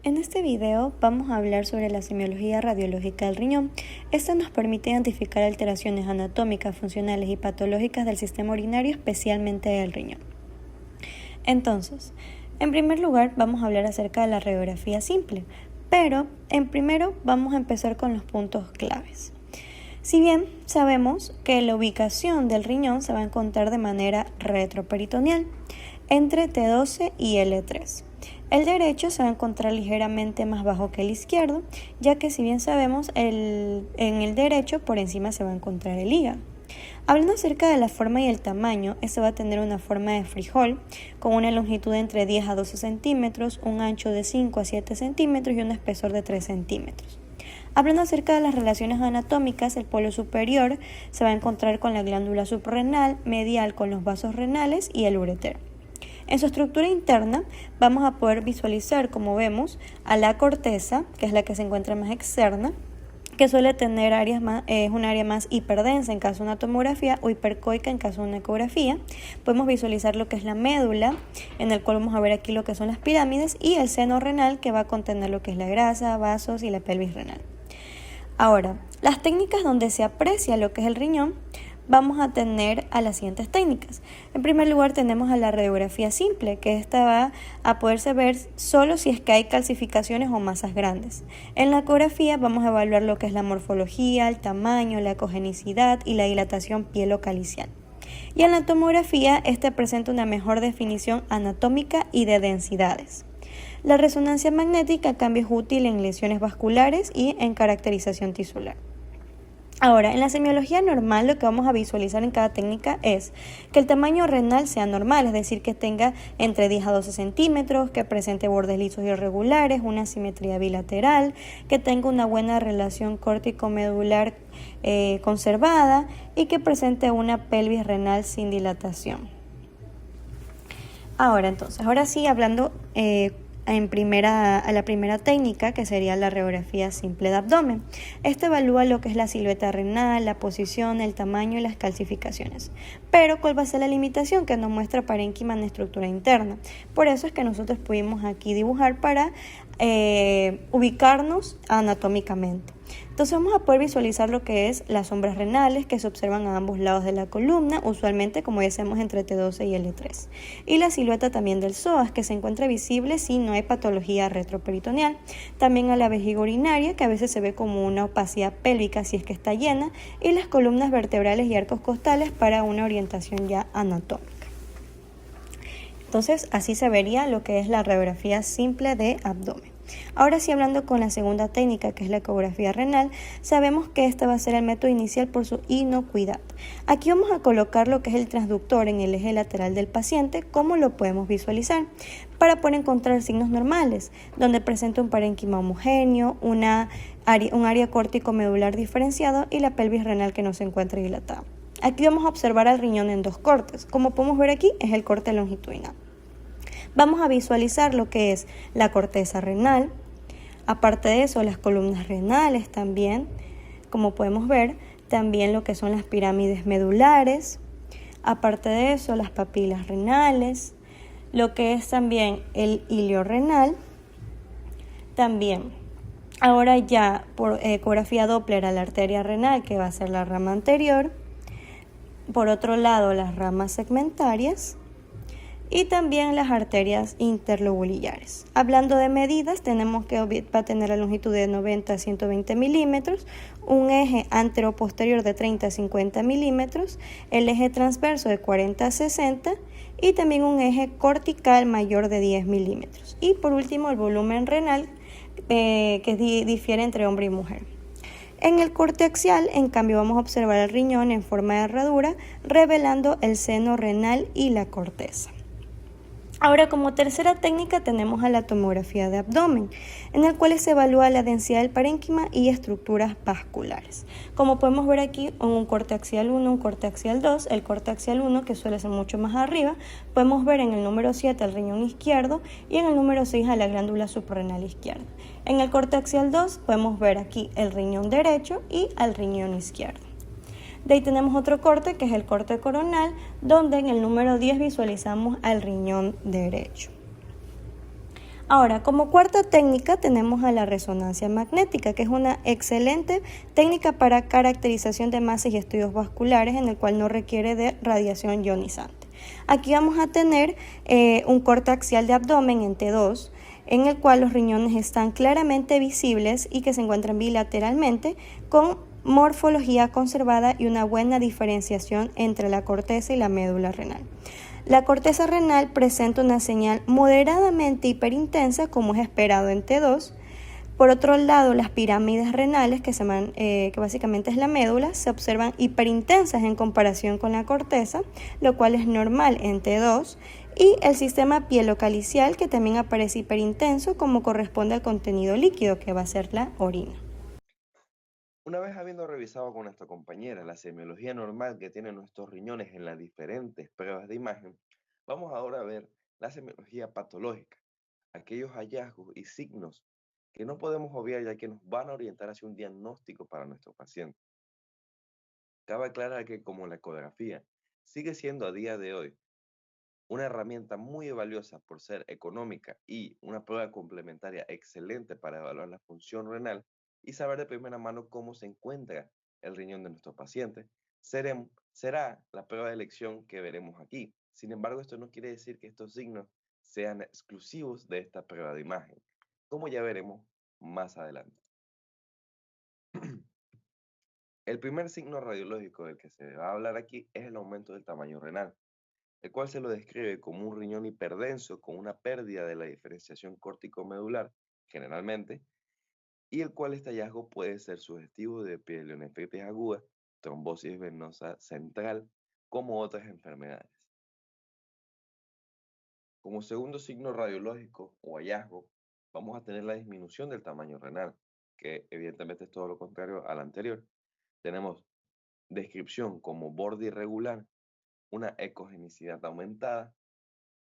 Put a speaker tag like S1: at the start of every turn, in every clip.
S1: En este video vamos a hablar sobre la semiología radiológica del riñón. Esta nos permite identificar alteraciones anatómicas, funcionales y patológicas del sistema urinario, especialmente del riñón. Entonces, en primer lugar vamos a hablar acerca de la radiografía simple, pero primero vamos a empezar con los puntos claves. Si bien sabemos que la ubicación del riñón se va a encontrar de manera retroperitoneal, entre T12 y L3. El derecho se va a encontrar ligeramente más bajo que el izquierdo, ya que si bien sabemos, en el derecho por encima se va a encontrar el hígado. Hablando acerca de la forma y el tamaño, este va a tener una forma de frijol, con una longitud de entre 10 a 12 centímetros, un ancho de 5 a 7 centímetros y un espesor de 3 centímetros. Hablando acerca de las relaciones anatómicas, el polo superior se va a encontrar con la glándula suprarrenal, medial con los vasos renales y el uréter. En su estructura interna vamos a poder visualizar, como vemos, a la corteza, que es la que se encuentra más externa, que suele tener un área más hiperdensa en caso de una tomografía o hipercoica en caso de una ecografía. Podemos visualizar lo que es la médula, en el cual vamos a ver aquí lo que son las pirámides, y el seno renal, que va a contener lo que es la grasa, vasos y la pelvis renal. Ahora, las técnicas donde se aprecia lo que es el riñón, vamos a tener a las siguientes técnicas. En primer lugar tenemos a la radiografía simple, que esta va a poderse ver solo si es que hay calcificaciones o masas grandes. En la ecografía vamos a evaluar lo que es la morfología, el tamaño, la ecogenicidad y la dilatación pielocalicial. Y en la tomografía presenta una mejor definición anatómica y de densidades. La resonancia magnética cambio es útil en lesiones vasculares y en caracterización tisular. Ahora, en la semiología normal lo que vamos a visualizar en cada técnica es que el tamaño renal sea normal, es decir, que tenga entre 10 a 12 centímetros, que presente bordes lisos y irregulares, una simetría bilateral, que tenga una buena relación córtico-medular conservada y que presente una pelvis renal sin dilatación. Ahora sí, hablando a la primera técnica, que sería la radiografía simple de abdomen. Esta evalúa lo que es la silueta renal, la posición, el tamaño y las calcificaciones. Pero ¿cuál va a ser la limitación? Que nos muestra parénquima en la estructura interna. Por eso es que nosotros pudimos aquí dibujar para ubicarnos anatómicamente. Entonces vamos a poder visualizar lo que es las sombras renales que se observan a ambos lados de la columna, usualmente como decíamos entre T12 y L3. Y la silueta también del psoas, que se encuentra visible si no hay patología retroperitoneal. También a la vejiga urinaria, que a veces se ve como una opacidad pélvica si es que está llena, y las columnas vertebrales y arcos costales para una orientación ya anatómica. Entonces así se vería lo que es la radiografía simple de abdomen. Ahora sí, hablando con la segunda técnica, que es la ecografía renal, sabemos que este va a ser el método inicial por su inocuidad. Aquí vamos a colocar lo que es el transductor en el eje lateral del paciente, como lo podemos visualizar, para poder encontrar signos normales, donde presenta un parénquima homogéneo, un área córtico-medular diferenciado y la pelvis renal que no se encuentra dilatada. Aquí vamos a observar al riñón en dos cortes. Como podemos ver aquí, es el corte longitudinal. Vamos a visualizar lo que es la corteza renal, aparte de eso las columnas renales también, como podemos ver, también lo que son las pirámides medulares, aparte de eso las papilas renales, lo que es también el hilio renal, también ahora ya por ecografía Doppler a la arteria renal, que va a ser la rama anterior, por otro lado las ramas segmentarias, y también las arterias interlobulares. Hablando de medidas, tenemos que va a tener la longitud de 90 a 120 milímetros, un eje antero-posterior de 30 a 50 milímetros, el eje transverso de 40 a 60 y también un eje cortical mayor de 10 milímetros. Y por último, el volumen renal, que difiere entre hombre y mujer. En el corte axial, en cambio, vamos a observar el riñón en forma de herradura, revelando el seno renal y la corteza. Ahora, como tercera técnica tenemos a la tomografía de abdomen, en el cual se evalúa la densidad del parénquima y estructuras vasculares. Como podemos ver aquí, en un corte axial 1, un corte axial 2, el corte axial 1, que suele ser mucho más arriba, podemos ver en el número 7 al riñón izquierdo y en el número 6 a la glándula suprarrenal izquierda. En el corte axial 2 podemos ver aquí el riñón derecho y al riñón izquierdo. De ahí tenemos otro corte, que es el corte coronal, donde en el número 10 visualizamos al riñón derecho. Ahora, como cuarta técnica tenemos a la resonancia magnética, que es una excelente técnica para caracterización de masas y estudios vasculares en el cual no requiere de radiación ionizante. Aquí vamos a tener un corte axial de abdomen en T2, en el cual los riñones están claramente visibles y que se encuentran bilateralmente con morfología conservada y una buena diferenciación entre la corteza y la médula renal. La corteza renal presenta una señal moderadamente hiperintensa, como es esperado en T2. Por otro lado, las pirámides renales, que básicamente es la médula, se observan hiperintensas en comparación con la corteza, lo cual es normal en T2. Y el sistema pielocalicial, que también aparece hiperintenso, como corresponde al contenido líquido, que va a ser la orina.
S2: Una vez habiendo revisado con nuestra compañera la semiología normal que tienen nuestros riñones en las diferentes pruebas de imagen, vamos ahora a ver la semiología patológica, aquellos hallazgos y signos que no podemos obviar ya que nos van a orientar hacia un diagnóstico para nuestro paciente. Cabe aclarar que como la ecografía sigue siendo a día de hoy una herramienta muy valiosa por ser económica y una prueba complementaria excelente para evaluar la función renal y saber de primera mano cómo se encuentra el riñón de nuestro paciente, será la prueba de elección que veremos aquí. Sin embargo, esto no quiere decir que estos signos sean exclusivos de esta prueba de imagen, como ya veremos más adelante. El primer signo radiológico del que se va a hablar aquí es el aumento del tamaño renal, el cual se lo describe como un riñón hiperdenso con una pérdida de la diferenciación córtico-medular, generalmente, y el cual este hallazgo puede ser sugestivo de pielonefritis aguda, trombosis venosa central, como otras enfermedades. Como segundo signo radiológico o hallazgo, vamos a tener la disminución del tamaño renal, que evidentemente es todo lo contrario al anterior. Tenemos descripción como borde irregular, una ecogenicidad aumentada,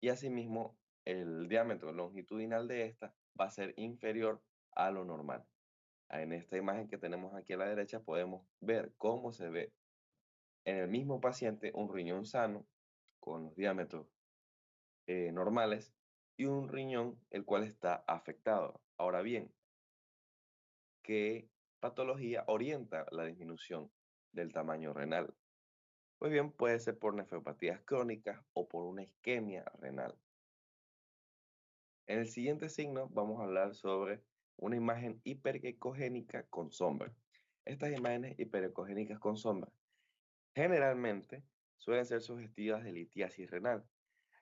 S2: y asimismo el diámetro longitudinal de esta va a ser inferior a lo normal. En esta imagen que tenemos aquí a la derecha podemos ver cómo se ve en el mismo paciente un riñón sano con los diámetros normales y un riñón el cual está afectado. Ahora bien, ¿qué patología orienta la disminución del tamaño renal? Pues bien, puede ser por nefropatías crónicas o por una isquemia renal. En el siguiente signo vamos a hablar sobre una imagen hiperecogénica con sombra. Estas imágenes hiperecogénicas con sombra generalmente suelen ser sugestivas de litiasis renal.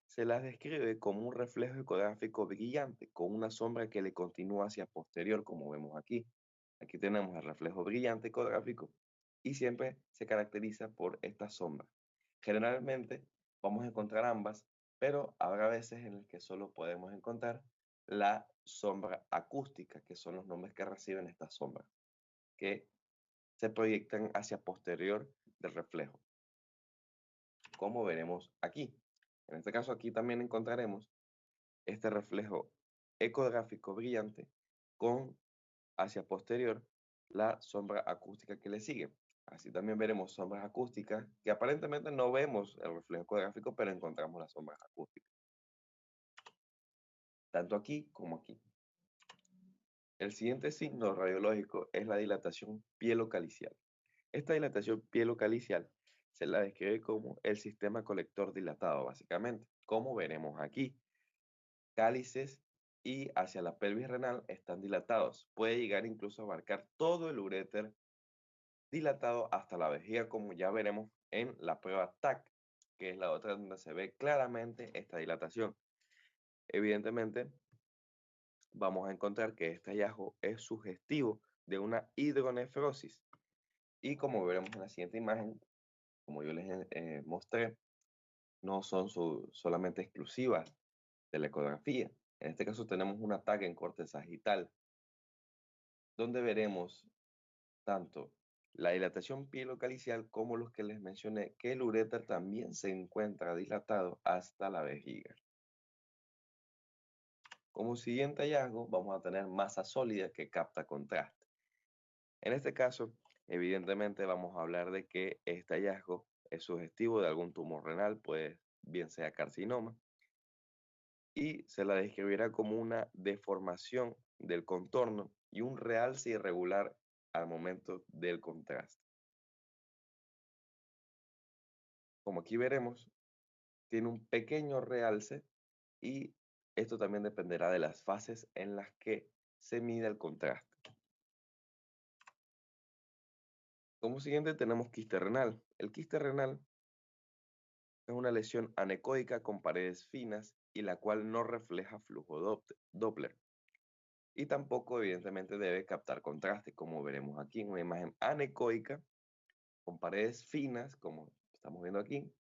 S2: Se las describe como un reflejo ecográfico brillante con una sombra que le continúa hacia posterior, como vemos aquí. Aquí tenemos el reflejo brillante ecográfico y siempre se caracteriza por esta sombra. Generalmente vamos a encontrar ambas, pero habrá veces en las que solo podemos encontrar la sombra acústica, que son los nombres que reciben estas sombras, que se proyectan hacia posterior del reflejo, como veremos aquí. En este caso aquí también encontraremos este reflejo ecográfico brillante con hacia posterior la sombra acústica que le sigue. Así también veremos sombras acústicas que aparentemente no vemos el reflejo ecográfico, pero encontramos las sombras acústicas, tanto aquí como aquí. El siguiente signo radiológico es la dilatación pielocalicial. Esta dilatación pielocalicial se la describe como el sistema colector dilatado, básicamente, como veremos aquí. Cálices y hacia la pelvis renal están dilatados. Puede llegar incluso a abarcar todo el uréter dilatado hasta la vejiga, como ya veremos en la prueba TAC, que es la otra donde se ve claramente esta dilatación. Evidentemente, vamos a encontrar que este hallazgo es sugestivo de una hidronefrosis. Y como veremos en la siguiente imagen, como yo les mostré, no son solamente exclusivas de la ecografía. En este caso tenemos un ataque en corte sagital, donde veremos tanto la dilatación pielocalicial como los que les mencioné, que el uréter también se encuentra dilatado hasta la vejiga. Como siguiente hallazgo, vamos a tener masa sólida que capta contraste. En este caso, evidentemente vamos a hablar de que este hallazgo es sugestivo de algún tumor renal, pues bien sea carcinoma. y se la describirá como una deformación del contorno y un realce irregular al momento del contraste. Como aquí veremos, tiene un pequeño realce y esto también dependerá de las fases en las que se mide el contraste. Como siguiente tenemos quiste renal. El quiste renal es una lesión anecoica con paredes finas y la cual no refleja flujo Doppler y tampoco evidentemente debe captar contraste, como veremos aquí en una imagen anecoica con paredes finas, como estamos viendo aquí,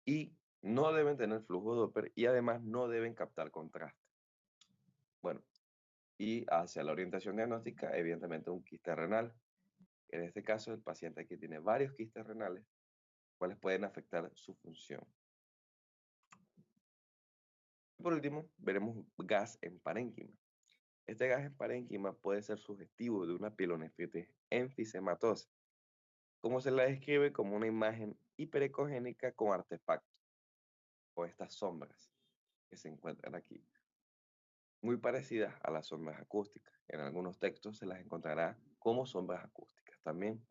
S2: y no deben tener flujo Doppler y además no deben captar contraste. Bueno, y hacia la orientación diagnóstica, evidentemente un quiste renal. En este caso, el paciente aquí tiene varios quistes renales, cuales pueden afectar su función. Por último, veremos gas en parénquima. Este gas en parénquima puede ser sugestivo de una pielonefritis enfisematosa, como se la describe como una imagen hiperecogénica con artefactos, o estas sombras que se encuentran aquí, muy parecidas a las sombras acústicas. En algunos textos se las encontrará como sombras acústicas también.